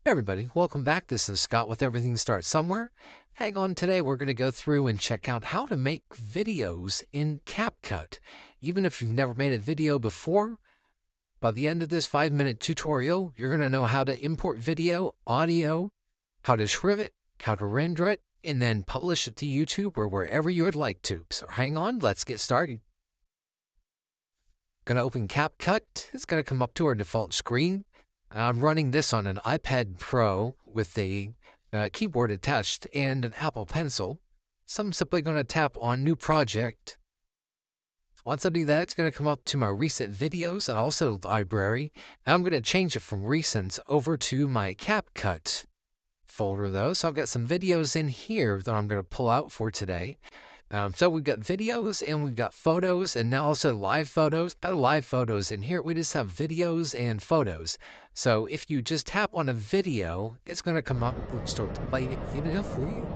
Hey everybody, welcome back. This is Scott with Everything Starts Somewhere. Hang on, today we're going to go through and check out how to make videos in CapCut. Even if you've never made a video before, by the end of this 5-minute tutorial, you're going to know how to import video, audio, how to trim it, how to render it, and then publish it to YouTube or wherever you would like to. So hang on, let's get started. Going to open CapCut. It's going to come up to our default screen. I'm running this on an iPad Pro with a keyboard attached and an Apple Pencil. So I'm simply going to tap on New Project. Once I do that, it's going to come up to my recent videos and also library. And I'm going to change it from recent over to my CapCut folder though. So I've got some videos in here that I'm going to pull out for today. So we've got videos and we've got photos and now also live photos. Got live photos in here. We just have videos and photos. So if you just tap on a video, it's going to come up and start to play the video for you.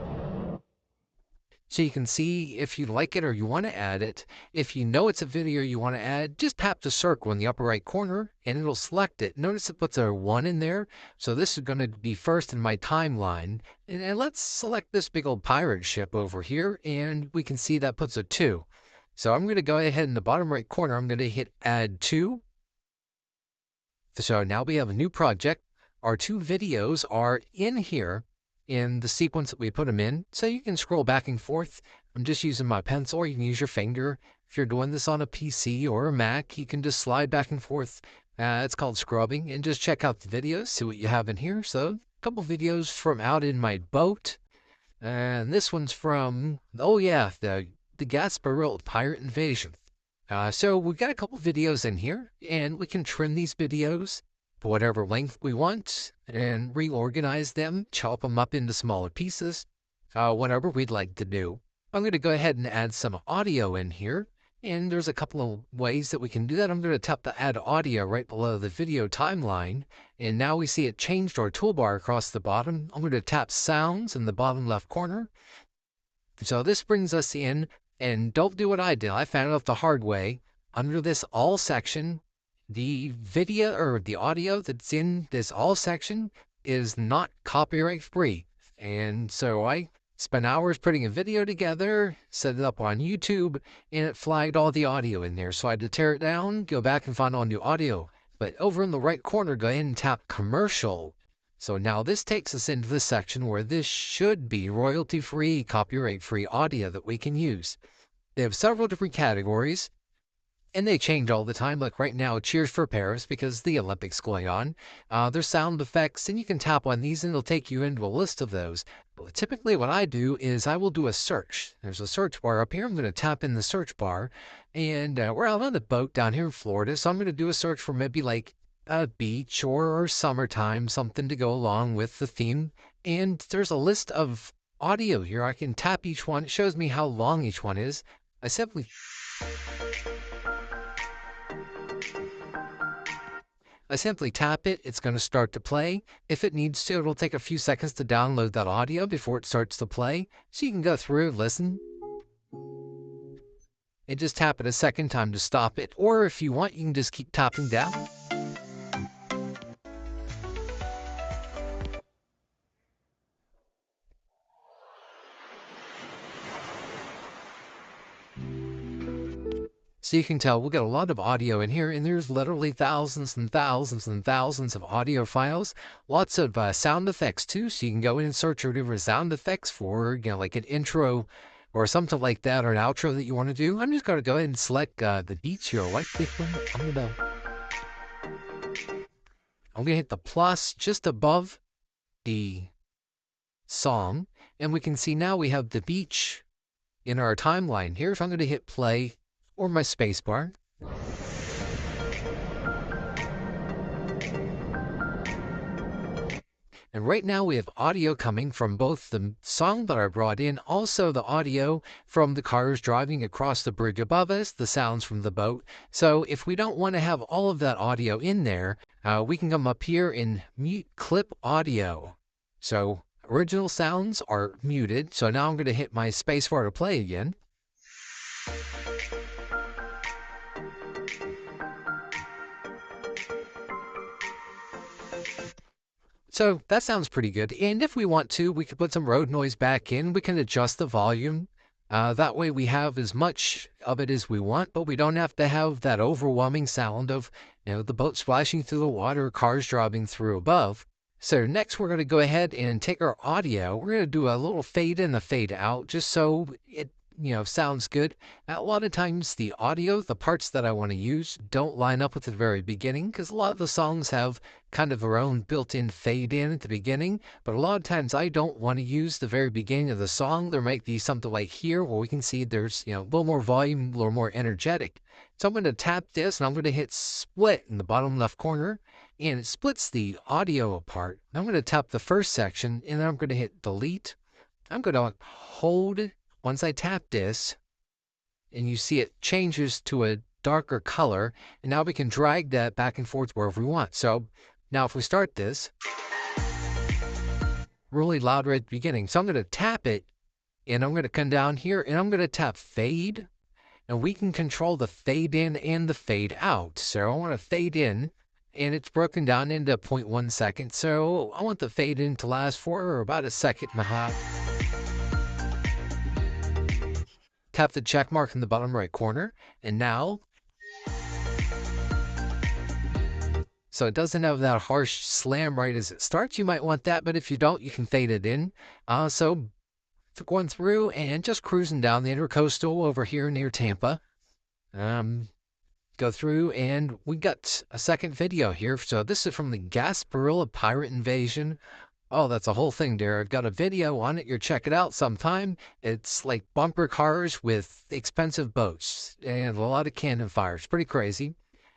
So you can see if you like it or you want to add it. If you know it's a video you want to add, just tap the circle in the upper right corner and it'll select it. Notice it puts a 1 in there. So this is going to be first in my timeline. And let's select this big old pirate ship over here and we can see that puts a 2. So I'm going to go ahead in the bottom right corner. I'm going to hit add 2. So now we have a new project. Our 2 videos are in here in the sequence that we put them in. So you can scroll back and forth. I'm just using my pencil, or you can use your finger. If you're doing this on a PC or a Mac, you can just slide back and forth. It's called scrubbing, and just check out the videos, see what you have in here. So a couple videos from out in my boat. And this one's from, oh yeah, the Gasparilla Pirate Invasion. So we've got a couple videos in here, and we can trim these videos whatever length we want and reorganize them, chop them up into smaller pieces, whatever we'd like to do. I'm going to go ahead and add some audio in here, and there's a couple of ways that we can do that. I'm going to tap the add audio right below the video timeline, and now we see it changed our toolbar across the bottom. I'm going to tap sounds in the bottom left corner. So this brings us in, and don't do what I did. I found out the hard way. Under this all section, the video or the audio that's in this all section is not copyright free. And so I spent hours putting a video together, set it up on YouTube, and it flagged all the audio in there. So I had to tear it down, go back and find all new audio. But over in the right corner, go ahead and tap commercial. So now this takes us into the section where this should be royalty-free, copyright-free audio that we can use. They have several different categories. And they change all the time. Like right now, Cheers for Paris, because the Olympics going on. There's sound effects, and you can tap on these, and it'll take you into a list of those. But typically, what I do is I will do a search. There's a search bar up here. I'm going to tap in the search bar, and we're out on the boat down here in Florida, so I'm going to do a search for maybe like a beach or summertime, something to go along with the theme. And there's a list of audio here. I can tap each one. It shows me how long each one is. I simply tap it, it's going to start to play. If it needs to, it'll take a few seconds to download that audio before it starts to play. So you can go through, listen, and just tap it a second time to stop it. Or if you want, you can just keep tapping down. So you can tell we'll get a lot of audio in here, and there's literally thousands and thousands and thousands of audio files. Lots of sound effects too, so you can go in and search for different sound effects for, like an intro or something like that, or an outro that you want to do. I'm just going to go ahead and select the beats here. Right click on it. I'm going to hit the plus just above the song, and we can see now we have the beach in our timeline here. If I'm going to hit play, or my spacebar. And right now we have audio coming from both the song that I brought in, also the audio from the cars driving across the bridge above us, the sounds from the boat. So if we don't want to have all of that audio in there, we can come up here and mute clip audio. So original sounds are muted. So now I'm going to hit my spacebar to play again. So that sounds pretty good. And if we want to, we could put some road noise back in. We can adjust the volume. That way we have as much of it as we want, but we don't have to have that overwhelming sound of, the boat splashing through the water, cars driving through above. So next we're going to go ahead and take our audio. We're going to do a little fade in and fade out just so it, sounds good. A lot of times the audio, the parts that I want to use don't line up with the very beginning because a lot of the songs have kind of their own built-in fade in at the beginning, but a lot of times I don't want to use the very beginning of the song. There might be something like here where we can see there's, a little more volume, a little more energetic. So I'm going to tap this and I'm going to hit split in the bottom left corner and it splits the audio apart. I'm going to tap the first section and then I'm going to hit delete. I'm going to hold once I tap this and you see it changes to a darker color, and now we can drag that back and forth wherever we want. So now if we start this, really loud right at the beginning. So I'm going to tap it, and I'm going to come down here, and I'm going to tap fade, and we can control the fade in and the fade out. So I want to fade in, and it's broken down into 0.1 second. So I want the fade in to last for about a second and a half. Tap the check mark in the bottom right corner, and now, so it doesn't have that harsh slam right as it starts. You might want that, but if you don't, you can fade it in. So going through and just cruising down the intercoastal over here near Tampa. Go through and we got a second video here. So this is from the Gasparilla Pirate Invasion. Oh, that's a whole thing there. I've got a video on it. You'll check it out sometime. It's like bumper cars with expensive boats and a lot of cannon fire. It's pretty crazy.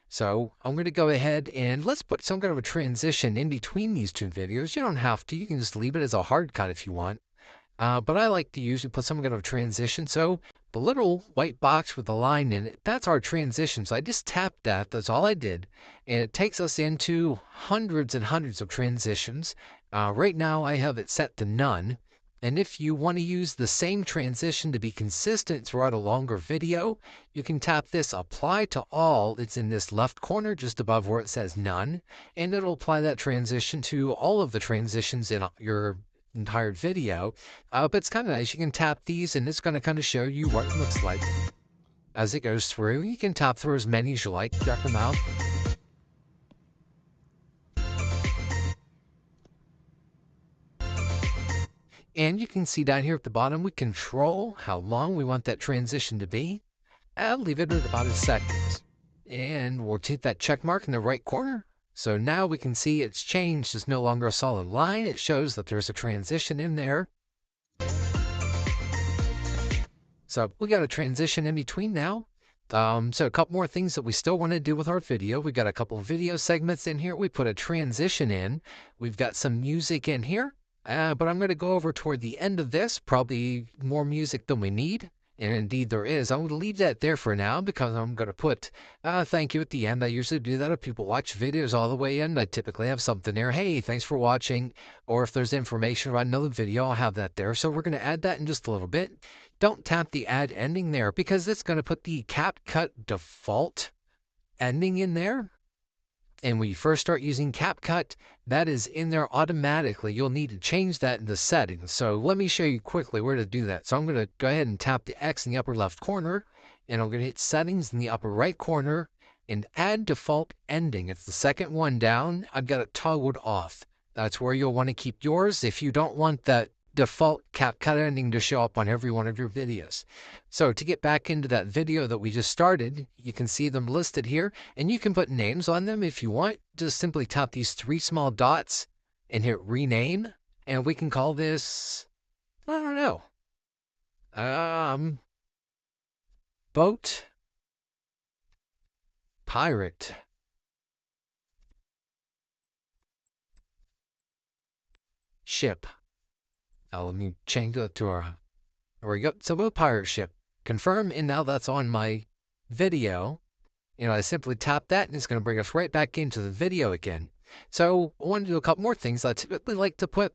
So I'm going to go ahead and let's put some kind of a transition in between these two videos. You don't have to. You can just leave it as a hard cut if you want. But I like to usually put some kind of transition. So the little white box with the line in it, that's our transition. So I just tapped that. That's all I did. And it takes us into hundreds and hundreds of transitions. Right now I have it set to none. And if you want to use the same transition to be consistent throughout a longer video, you can tap this apply to all. It's in this left corner just above where it says none. And it'll apply that transition to all of the transitions in your entire video. But it's kind of nice. You can tap these and it's going to kind of show you what it looks like as it goes through. You can tap through as many as you like. Check them out. And you can see down here at the bottom, we control how long we want that transition to be. I'll leave it at about a second. And we'll hit that check mark in the right corner. So now we can see it's changed. It's no longer a solid line. It shows that there's a transition in there. So we got a transition in between now. So a couple more things that we still want to do with our video. We got a couple of video segments in here. We put a transition in. We've got some music in here. But I'm going to go over toward the end of this, probably more music than we need. And indeed there is. I'm going to leave that there for now because I'm going to put thank you at the end. I usually do that if people watch videos all the way in. I typically have something there. Hey, thanks for watching. Or if there's information about another video, I'll have that there. So we're going to add that in just a little bit. Don't tap the add ending there because it's going to put the CapCut default ending in there. And when you first start using CapCut, that is in there automatically. You'll need to change that in the settings. So let me show you quickly where to do that. So I'm going to go ahead and tap the X in the upper left corner, and I'm going to hit settings in the upper right corner and add default ending. It's the second one down. I've got it toggled off. That's where you'll want to keep yours if you don't want that default CapCut ending to show up on every one of your videos. So to get back into that video that we just started, you can see them listed here, and you can put names on them if you want. Just simply tap these three small dots and hit rename, and we can call this, I don't know, boat pirate ship. Now let me change that to our, there we go. So boat pirate ship. Confirm, and now that's on my video. I simply tap that, and it's going to bring us right back into the video again. So I want to do a couple more things. I typically like to put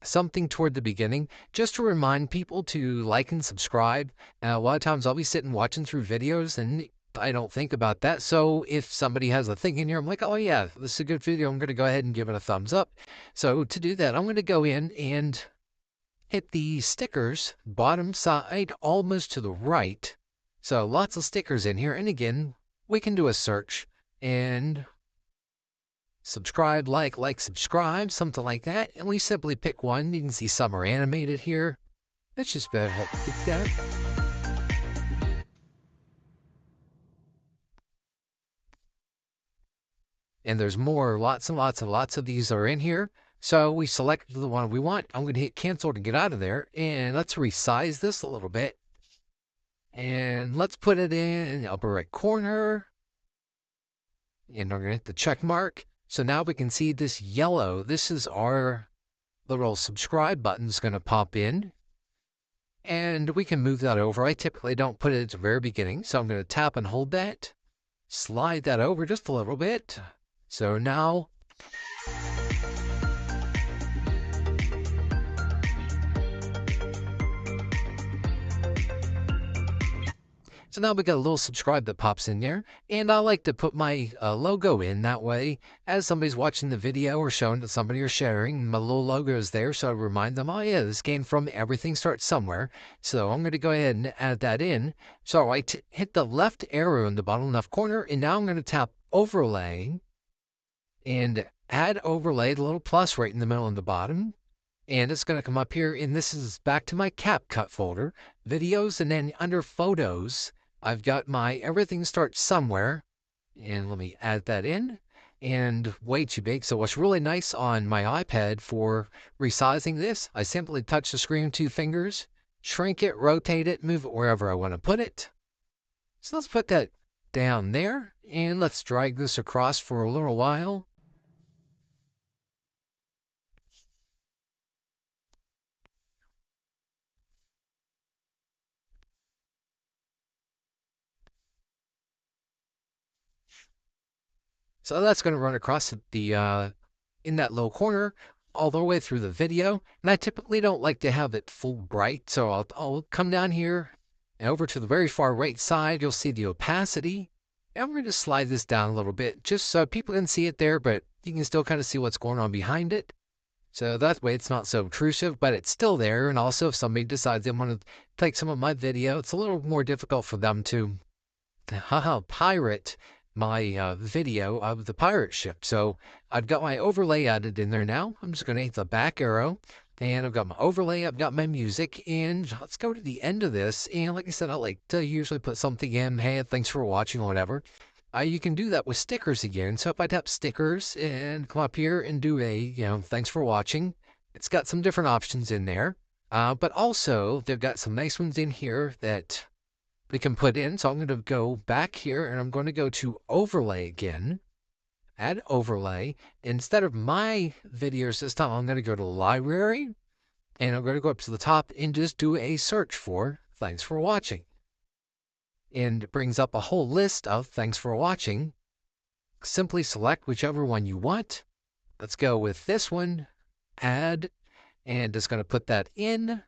something toward the beginning just to remind people to like and subscribe. A lot of times I'll be sitting watching through videos, and I don't think about that. So if somebody has a thing in here, I'm like, oh yeah, this is a good video. I'm going to go ahead and give it a thumbs up. So to do that, I'm going to go in and hit the stickers bottom side almost to the right. So lots of stickers in here. And again, we can do a search and subscribe, subscribe, something like that. And we simply pick one. You can see some are animated here. Let's just pick that. And there's more, lots and lots and lots of these are in here. So we select the one we want. I'm going to hit cancel to get out of there. And let's resize this a little bit. And let's put it in the upper right corner. And we're going to hit the check mark. So now we can see this yellow. This is our little subscribe button is going to pop in. And we can move that over. I typically don't put it at the very beginning. So I'm going to tap and hold that. Slide that over just a little bit. So now we got a little subscribe that pops in there, and I like to put my logo in that way. As somebody's watching the video or showing to somebody or sharing, my little logo is there, so I remind them, oh yeah, this came from Everything Starts Somewhere. So I'm going to go ahead and add that in. So I hit the left arrow in the bottom left corner, and now I'm going to tap Overlay, and add Overlay, the little plus right in the middle and the bottom. And it's going to come up here, and this is back to my CapCut folder, videos, and then under photos, I've got my Everything Starts Somewhere, and let me add that in, and way too big. So what's really nice on my iPad for resizing this, I simply touch the screen with 2 fingers, shrink it, rotate it, move it wherever I want to put it. So let's put that down there, and let's drag this across for a little while. So that's going to run across the in that low corner all the way through the video. And I typically don't like to have it full bright, so I'll come down here and over to the very far right side. You'll see the opacity. And I'm going to slide this down a little bit just so people can see it there, but you can still kind of see what's going on behind it. So that way it's not so obtrusive, but it's still there. And also if somebody decides they want to take some of my video, it's a little more difficult for them to pirate my video of the pirate ship. So I've got my overlay added in there now. I'm just going to hit the back arrow, and I've got my overlay, I've got my music, and let's go to the end of this. And like I said, I like to usually put something in, hey, thanks for watching or whatever. You can do that with stickers again. So if I tap stickers and come up here and do a, thanks for watching, it's got some different options in there. But also they've got some nice ones in here that we can put in. So I'm going to go back here, and I'm going to go to overlay again, add overlay. Instead of my videos this time, I'm going to go to library, and I'm going to go up to the top and just do a search for thanks for watching. And it brings up a whole list of thanks for watching. Simply select whichever one you want. Let's go with this one, add, and just going to put that in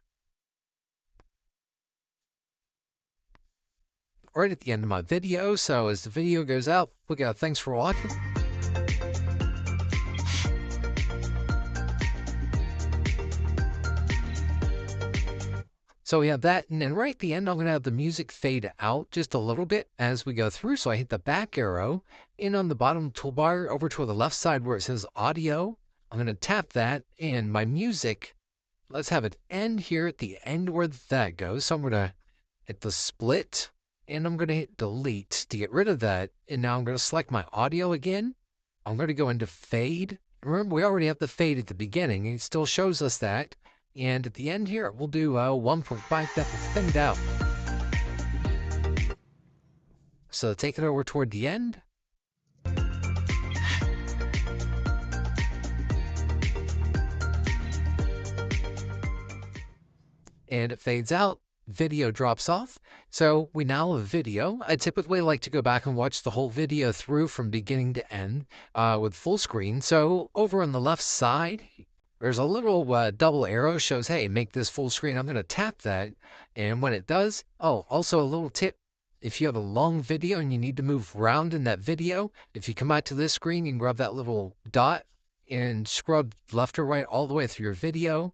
right at the end of my video. So as the video goes out, we got thanks for watching. So we have that, and then right at the end, I'm going to have the music fade out just a little bit as we go through. So I hit the back arrow, and on the bottom toolbar over to the left side where it says audio, I'm going to tap that, and my music, let's have it end here at the end where that goes. So I'm going to hit the split, and I'm going to hit delete to get rid of that. And now I'm going to select my audio again. I'm going to go into fade. Remember, we already have the fade at the beginning. It still shows us that. And at the end here, we'll do 1.5 that will thinned out. So take it over toward the end. And it fades out. Video drops off. So we now have video. I typically like to go back and watch the whole video through from beginning to end with full screen. So over on the left side, there's a little double arrow shows, hey, make this full screen. I'm going to tap that. And when it does, oh, also a little tip. If you have a long video and you need to move around in that video, if you come out to this screen, you can grab that little dot and scrub left or right all the way through your video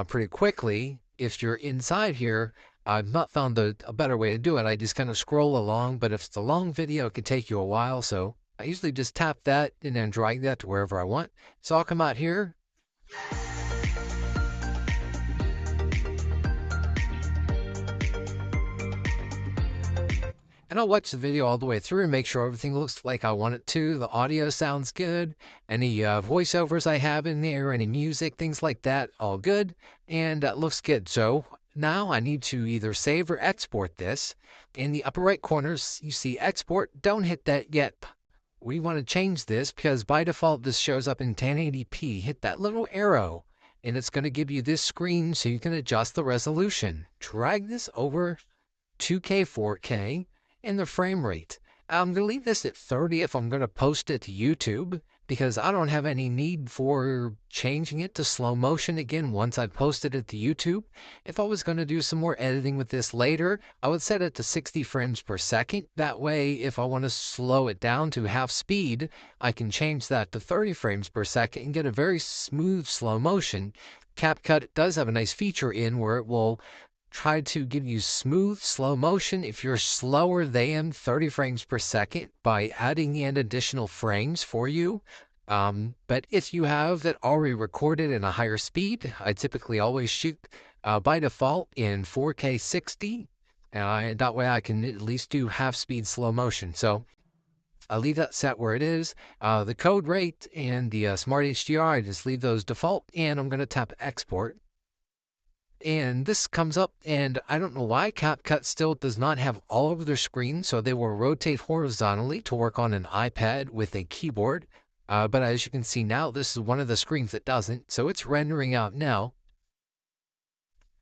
pretty quickly. If you're inside here, I've not found a better way to do it. I just kind of scroll along, but if it's a long video, it could take you a while. So I usually just tap that and then drag that to wherever I want. So I'll come out here. And I'll watch the video all the way through and make sure everything looks like I want it to. The audio sounds good. Any voiceovers I have in there, any music, things like that, all good. And it looks good. So now I need to either save or export this. In the upper right corners, you see export. Don't hit that yet. We want to change this because by default, this shows up in 1080p. Hit that little arrow and it's going to give you this screen so you can adjust the resolution. Drag this over 2K, 4K, and the frame rate. I'm going to leave this at 30 if I'm going to post it to YouTube because I don't have any need for changing it to slow motion again once I've posted it to YouTube. If I was going to do some more editing with this later, I would set it to 60 frames per second. That way, if I want to slow it down to half speed, I can change that to 30 frames per second and get a very smooth slow motion. CapCut does have a nice feature in where it will try to give you smooth slow motion if you're slower than 30 frames per second by adding in additional frames for you. But if you have it already recorded in a higher speed, I typically always shoot by default in 4K 60. That way I can at least do half speed slow motion. So I'll leave that set where it is. The code rate and the Smart HDR, I just leave those default, and I'm going to tap export. And this comes up, and I don't know why CapCut still does not have all of their screens, so they will rotate horizontally to work on an iPad with a keyboard. But as you can see now, this is one of the screens that doesn't, so it's rendering out now.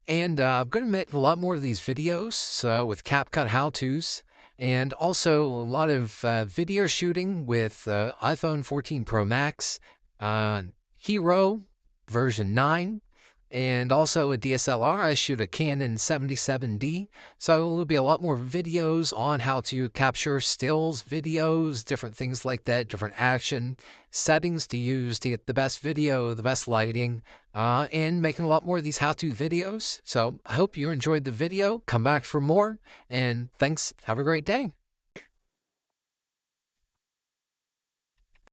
And I'm going to make a lot more of these videos with CapCut how-tos, and also a lot of video shooting with iPhone 14 Pro Max, Hero version 9, and also a DSLR. I shoot a Canon 77D, so there'll be a lot more videos on how to capture stills, videos, different things like that, different action settings to use to get the best video, the best lighting, and making a lot more of these how-to videos. So I hope you enjoyed the video. Come back for more, and thanks. Have a great day.